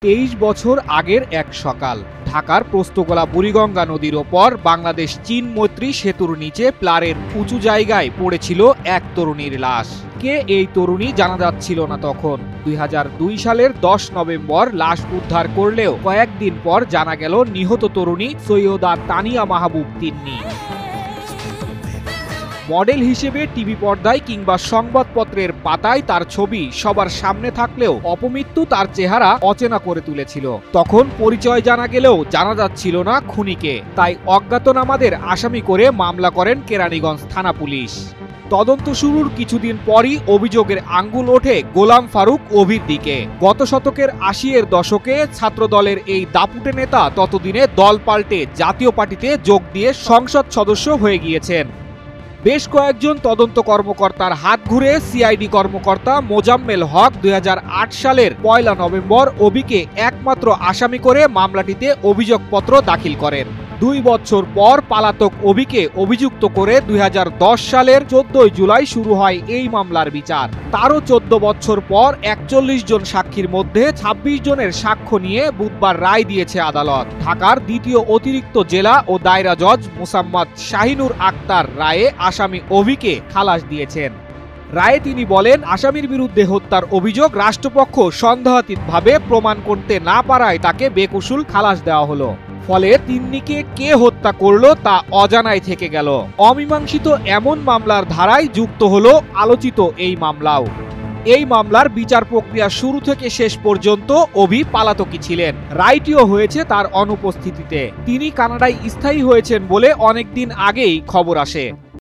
23 বছর আগের এক সকাল ঢাকার পোস্তগোলা বুড়িগঙ্গা নদীর ওপর বাংলাদেশ চীন মৈত্রী সেতুর নিচে প্লারের উঁচু জায়গায় পড়েছিল এক তরুণীর লাশ। কে এই তরুণী জানা যাচ্ছিল না তখন। 2002 সালের 10 নভেম্বর লাশ উদ্ধার করলেও কয়েকদিন পর জানা গেল নিহত তরুণী সৈয়দা তানিয়া মাহবুব তিন্নি। মডেল হিসেবে টিভি পর্দায় কিংবা সংবাদপত্রের পাতায় তার ছবি সবার সামনে থাকলেও অপমৃত্যু তার চেহারা অচেনা করে তুলেছিল। তখন পরিচয় জানা গেলেও জানা যাচ্ছিল না খুনিকে, তাই অজ্ঞাতনামাদের আসামি করে মামলা করেন কেরানীগঞ্জ থানা পুলিশ। তদন্ত শুরুর কিছুদিন পরই অভিযোগের আঙ্গুল ওঠে গোলাম ফারুক অভির দিকে। গত শতকের 80-এর দশকে ছাত্রদলের এই দাপুটে নেতা ততদিনে দল পাল্টে জাতীয় পার্টিতে যোগ দিয়ে সংসদ সদস্য হয়ে গিয়েছেন। বেশ কয়েকজন তদন্ত কর্মকর্তার হাত ঘুরে সিআইডি কর্মকর্তা মোজাম্মেল হক 2008 সালের 1 নভেম্বর অভিকে একমাত্র আসামি করে মামলাটিতে অভিযোগপত্র দাখিল করেন। 2 বছর পর পলাতক অভিকে অভিযুক্ত করে 2010 সালের 14 জুলাই শুরু হয় এই মামলার বিচার। তারও 14 বছর পর 41 জন সাক্ষীর মধ্যে 26 জনের সাক্ষ্য নিয়ে বুধবার রায় দিয়েছে আদালত। ঢাকার দ্বিতীয় অতিরিক্ত জেলা ও দায়রা জজ মোসাম্মদ শাহিনুর আক্তার রায়ে আসামি অভিকে খালাস দিয়েছেন। রায়ে তিনি বলেন, আসামির বিরুদ্ধে হত্যার অভিযোগ রাষ্ট্রপক্ষ সন্দেহাতীতভাবে প্রমাণ করতে না পারায় তাকে বেকসুর খালাস দেওয়া হলো। ফলে তিন্নিকে কে হত্যা করলো তা অজানাই থেকে গেল। অমীমাংসিত এমন মামলার ধারায় যুক্ত হলো আলোচিত এই মামলাও। এই মামলার বিচার প্রক্রিয়া শুরু থেকে শেষ পর্যন্ত অভি পলাতকই ছিলেন। রায়টিও হয়েছে তার অনুপস্থিতিতে। তিনি কানাডায় স্থায়ী হয়েছেন বলে অনেকদিন আগেই খবর আসে।